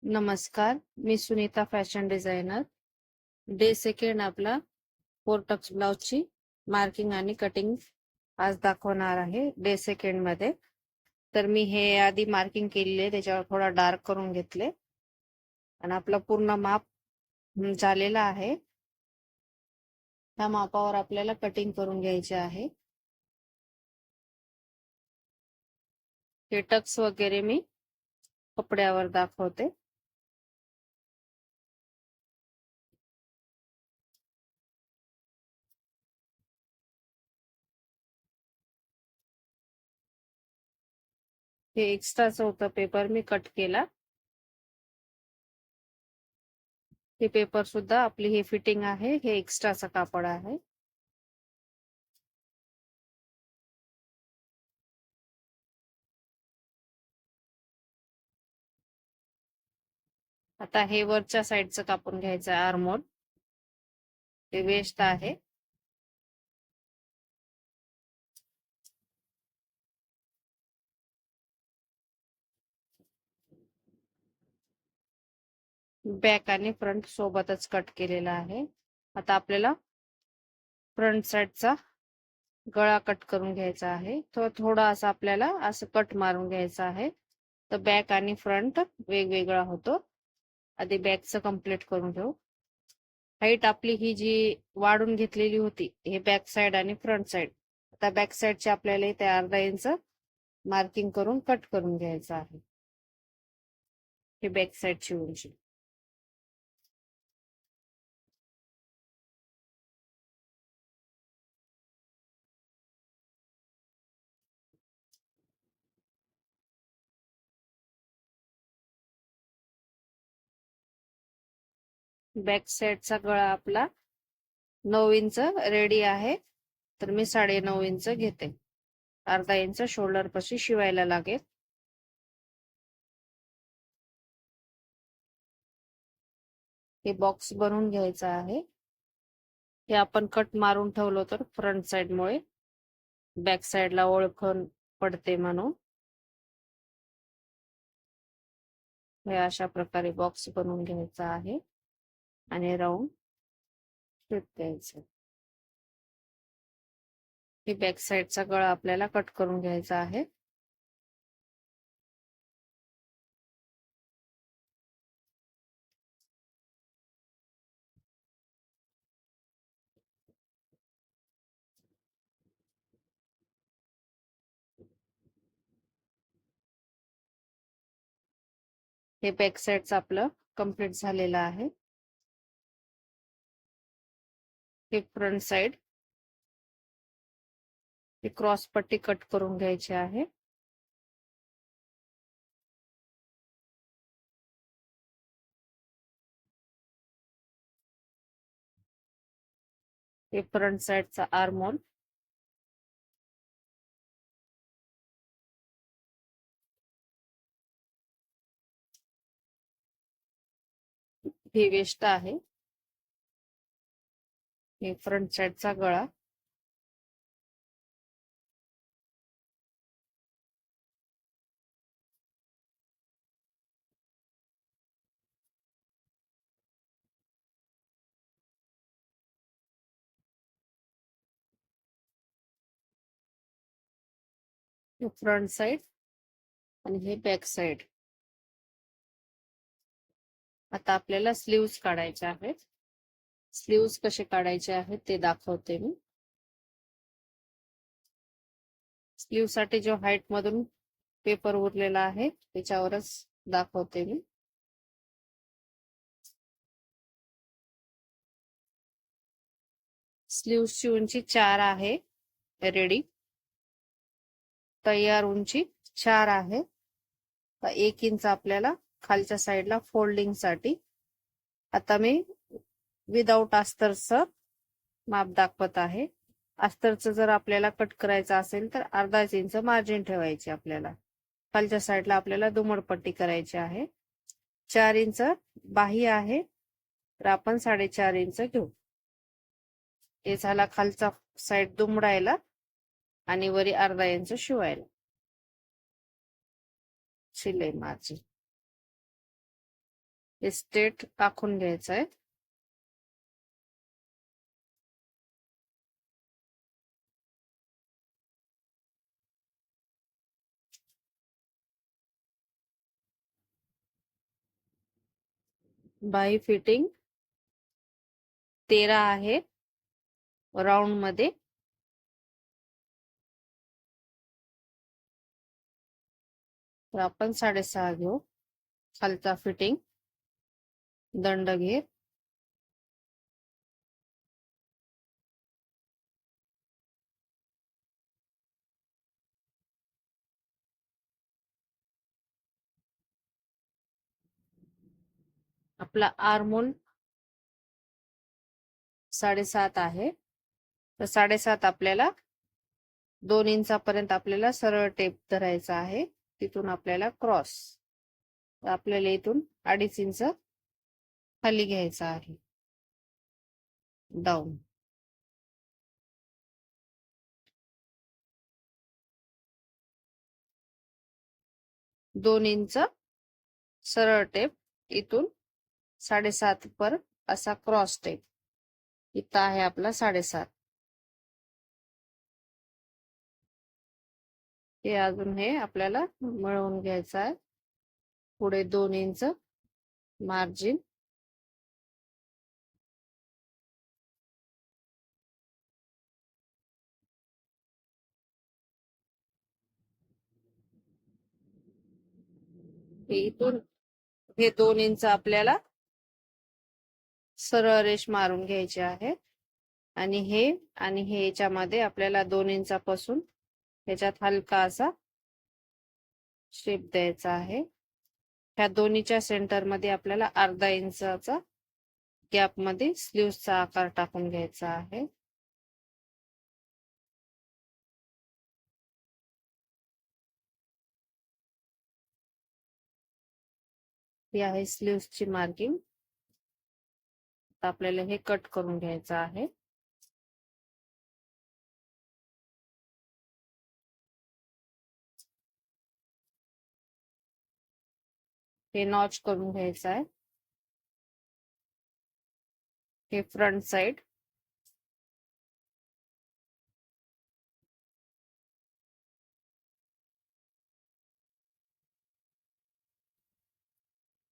नमस्कार, मी Sunita fashion designer. Day second आपला 4 टक्स ब्लाउजची मार्किंग आणि कटिंग आज दाखवणार आहे डे सेकंड मध्ये. तर मी हे आधी मार्किंग केलेले त्याच्यावर थोडा डार्क करून घेतले आणि आपला पूर्ण माप झालेला आहे. त्या मापावर आपल्याला कटिंग करून घ्यायचे आहे. हे टक्स वगैरे मी कपड्यावर दाखवते. हे एक्स्ट्राचं होतं पेपर मी कट केला. हे पेपर सुद्धा आपली हे फिटिंग आहे, हे एक्स्ट्राचं कापड आहे. आता हे वरच्या साईडचं कापून घ्यायचं आहे आर्मोल. हे वेस्ट आहे. बॅक आणि फ्रंट सोबतच कट केलेला आहे. आता आपल्याला फ्रंट साईडचा गळा कट करून घ्यायचा आहे. तो थोडा असा आपल्याला असं कट मारून घ्यायचा आहे, तर बॅक आणि फ्रंट वेगवेगळा होतो. आधी बॅकचं कम्प्लीट करून घेऊ. हाईट आपली ही जी वाढून घेतलेली होती, हे बॅक साईड आणि फ्रंट साईड. आता बॅक साईडचे आपल्याला इथे अर्धा इंच मार्किंग करून कट करून घ्यायचं आहे. हे बॅक साईडची उंची. बॅक साईडचा गळा आपला 9 इंच रेडी आहे, तर मी 9.5 इंच घेते. अर्धा इंच शोल्डर पाशी शिवायला लागेल. हे बॉक्स बनवून घ्यायचा आहे. हे आपण कट मारून ठेवलो तर फ्रंट साइड मुळे बॅक साइडला ओळखून पडते म्हणून हे अशा प्रकारे बॉक्स बनवून घ्यायचा आहे आणि राऊंड फिट द्यायचं. हे बॅक साइडचा गळा आपल्याला कट करून घ्यायचा आहे. हे बॅक साइडचं आपलं कंप्लीट झालेलं आहे. हे फ्रंट साइड ही क्रॉस पट्टी कट करून घ्यायची आहे. हे फ्रंट साइडचा आर्महोल. ही वेस्ट आहे. हे फ्रंट साइडचा गळा. हे फ्रंट साइड आणि हे बॅक साइड. आता आपल्याला स्लीव्स काढायचे आहेत. स्लीव्स कसे काढायचे आहेत ते दाखवते मी. स्लीव साठी जो हाईट मधून पेपर उरलेला आहे त्याच्यावरच दाखवते मी. स्लीव्सची उंची 4 आहे रेडी. तयार उंची 4 आहे. तर 1 इंच आपल्याला खालच्या साईडला फोल्डिंग साठी. आता मी विदाउट अस्तरचं माप दाखवत आहे. अस्तरचं जर आपल्याला कट करायचं असेल तर अर्धा इंच मार्जिन ठेवायची आपल्याला. खालच्या साईडला आपल्याला दुमडपट्टी करायची आहे. 4 इंच बाही आहे, तर आपण 4.5 इंच घेऊ. हे झाला खालचा साईड दुमडायला आणि वरी अर्धा इंच शिवायला. शिलाई मार्जिन हे स्ट्रेट आखून घ्यायचं आहे. बाही फिटिंग 13 आहे राऊंड मध्ये. तर आपण 6.5 घेऊ. खालचा फिटिंग दंड घेर. आपला आर्मोल 7.5 आहे. तर 7.5 आपल्याला 2 इंचापर्यंत आपल्याला सरळ टेप धरायचा आहे. तिथून आपल्याला क्रॉस. तर आपल्याला इथून 2.5 इंच खाली घ्यायचा आहे डाऊन. 2 इंच सरळ टेप इथून 7.5 पर असा क्रॉस टेप. इथं आहे आपला 7.5. हे अजून हे आपल्याला मिळवून घ्यायचं आहे. पुढे 2 इंच मार्जिन. इथून हे 2 इंच आपल्याला सरळ रेष मारून घ्यायची आहे. आणि हे याच्यामध्ये आपल्याला 2 इंचापासून त्याच्यात हलका असा शेप द्यायचा आहे. ह्या दोन्हीच्या सेंटर मध्ये आपल्याला अर्धा इंचाचा गॅप मध्ये स्लीव्हचा आकार टाकून घ्यायचा आहे. ही आहे स्लीव्हची मार्किंग. आपल्याला हे कट करून घ्यायचं आहे. हे नॉच करून घ्यायचं आहे. हे फ्रंट साइड.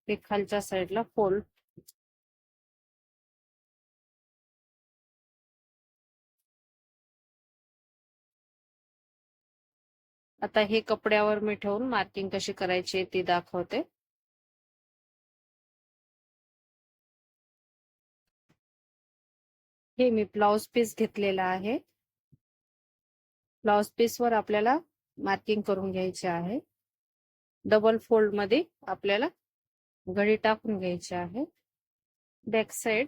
हे खालच्या साइडला फोल्ड. आता हे कपड्यावर मी ठेवून मार्किंग कशी करायची ती दाखवते. हे मी ब्लाउज पीस घेतलेला आहे. ब्लाउज पीस वर आपल्याला मार्किंग करून घ्यायची आहे. डबल फोल्ड मध्ये आपल्याला घडी टाकून घ्यायची आहे. Back side.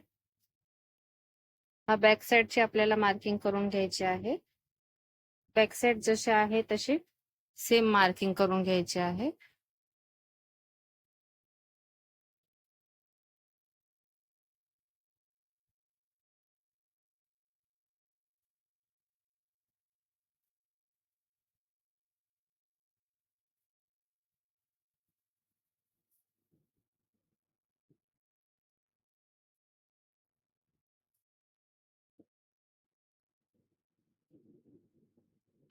हा बॅक साइडची आपल्याला मार्किंग करून घ्यायची आहे. बॅक साइड जशी आहे तशी सेम मार्किंग करून घ्यायची आहे.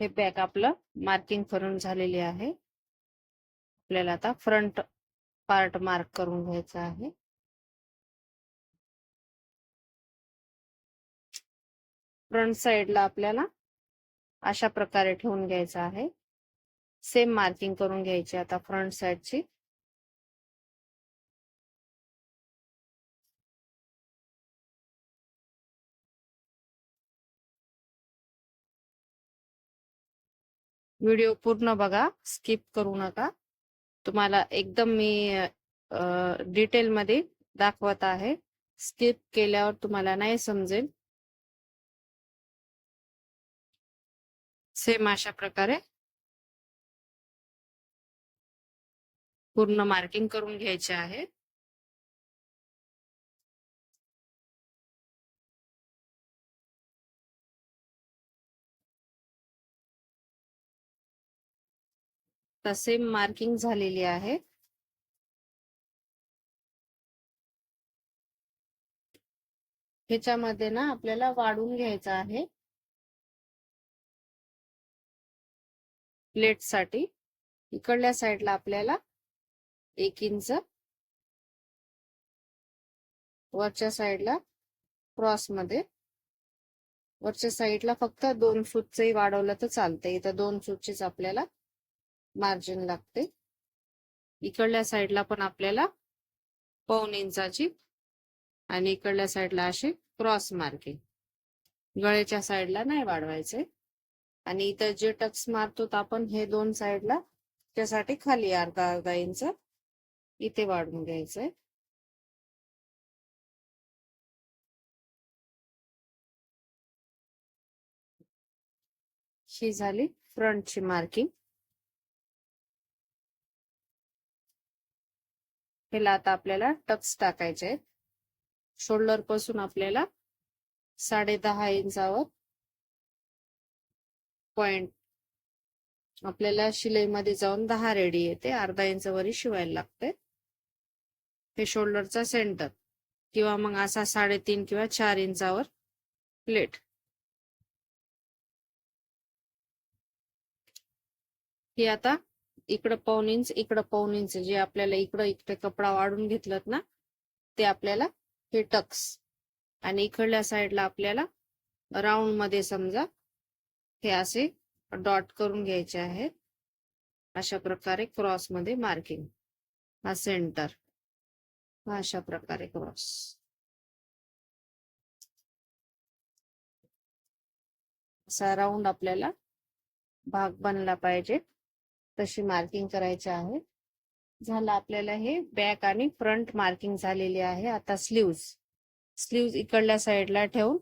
हे बॅक आपलं मार्किंग करून झालेली आहे. आपल्याला आता फ्रंट पार्ट मार्क करून घ्यायचा आहे. फ्रंट साइडला आपल्याला अशा प्रकारे ठेवून घ्यायचं आहे. सेम मार्किंग करून घ्यायची आता फ्रंट साइडची. व्हिडिओ पूर्ण बघा, स्किप करू नका. तुम्हाला एकदम मी डिटेल मध्ये दाखवत आहे. स्किप केल्यावर तुम्हाला नाही समजेल. सेम अशा प्रकारे पूर्ण मार्किंग करून घ्यायचे आहे. तर सेम मार्किंग झालेली आहे. ह्याच्यामध्ये ना आपल्याला वाढून घ्यायचं आहे प्लेट साठी. इकडल्या साईडला आपल्याला 1 इंच, वरच्या साईडला क्रॉस मध्ये, वरच्या साईडला फक्त 2 सूचही वाढवलं तर चालतंय. इथं 2 सूचीच आपल्याला मार्जिन लागते. इकडल्या साईडला पण आपल्याला 1.25 इंचाची आणि इकडल्या साईडला अशी क्रॉस मार्किंग. गळ्याच्या साईडला नाही वाढवायचे. आणि इथं जे टक्स मारतो आपण हे 2 साईडला त्यासाठी खाली अर्धा इंच इथे वाढवून घ्यायचंय. ही झाली फ्रंटची मार्किंग. ह्याला आता आपल्याला टक्स टाकायचे आहेत. शोल्डर पासून आपल्याला 10.5 इंचावर पॉइंट आपल्याला शिलाईमध्ये जाऊन 10 रेडी येते. अर्धा इंच वरी शिवायला लागते. हे शोल्डरचा सेंटर किंवा मग असा 3.5 किंवा 4 इंचावर प्लेट. ही आता इकडं 1.25 इंच, इकडं 1.25 इंच, जे आपल्याला इकडे कपडा वाढून घेतलं ना ते आपल्याला हे टक्स. आणि इकडल्या साईडला आपल्याला राऊंड मध्ये समजा हे असे डॉट करून घ्यायचे आहेत. अशा प्रकारे क्रॉस मध्ये मार्किंग. हा सेंटर, अशा प्रकारे क्रॉस. असा राऊंड आपल्याला भाग बनला पाहिजे तशी मार्किंग करायची आहे. झालं आपल्याला हे बॅक आणि फ्रंट मार्किंग झालेली आहे. आता स्लीव्ज इकडल्या साईडला ठेवून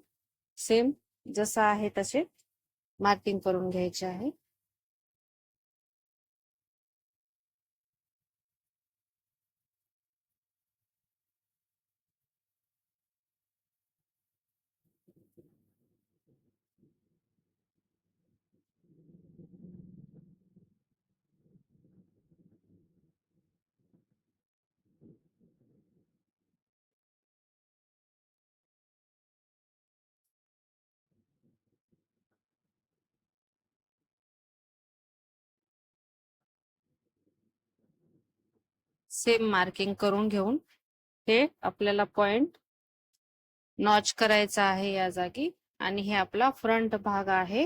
सेम जसा आहे तसे मार्किंग करून घ्यायचे आहे. सेम मार्किंग करून घेऊन हे आपल्याला पॉइंट नॉच करायचा आहे या जागी. आणि हे आपला फ्रंट भाग आहे.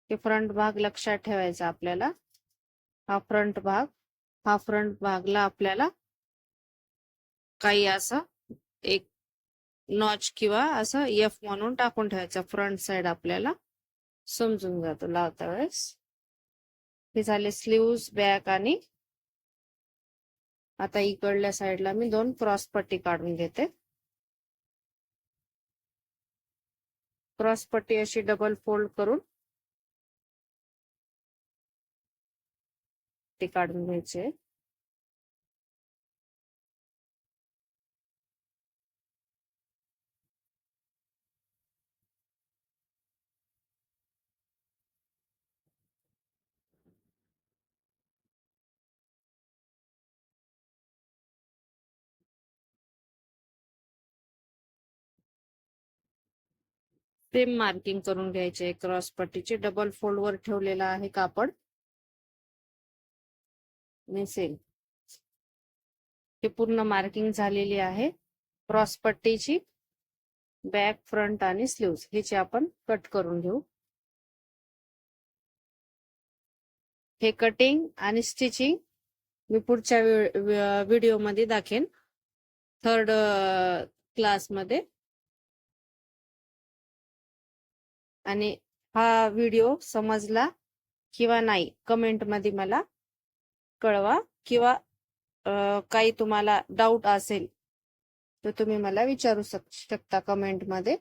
हे फ्रंट भाग लक्षात ठेवायचा आपल्याला. हा फ्रंट भागला आपल्याला काही असं एक नॉच किंवा असं एफ म्हणून टाकून ठेवायचा. फ्रंट साइड आपल्याला समजून जातो लावता वेळेस. हे झाले स्लीव्ज, बॅक. आणि आता इकडल्या साईडला मी 2 क्रॉस पट्टी काढून घेते. क्रॉस पट्टी अशी डबल फोल्ड करून ते काढून घ्यायचे. सेम मार्किंग करून घ्यायचे. क्रॉस पट्टीचे डबल फोल्ड वर ठेवलेला आहे कापड. आणि सेम हे पूर्ण मार्किंग झालेली आहे. क्रॉस पट्टीची बॅक, फ्रंट आणि स्लीव्ज ह्याची आपण कट करून घेऊ. हे कटिंग आणि स्टिचिंग मी पुढच्या व्हिडिओमध्ये दाखेन, 3rd क्लासमध्ये. आणि हा व्हिडिओ समजला किंवा नाही कमेंट मध्ये मला कळवा. किंवा काही तुम्हाला डाऊट असेल तर तुम्ही मला विचारू शकता कमेंट मध्ये.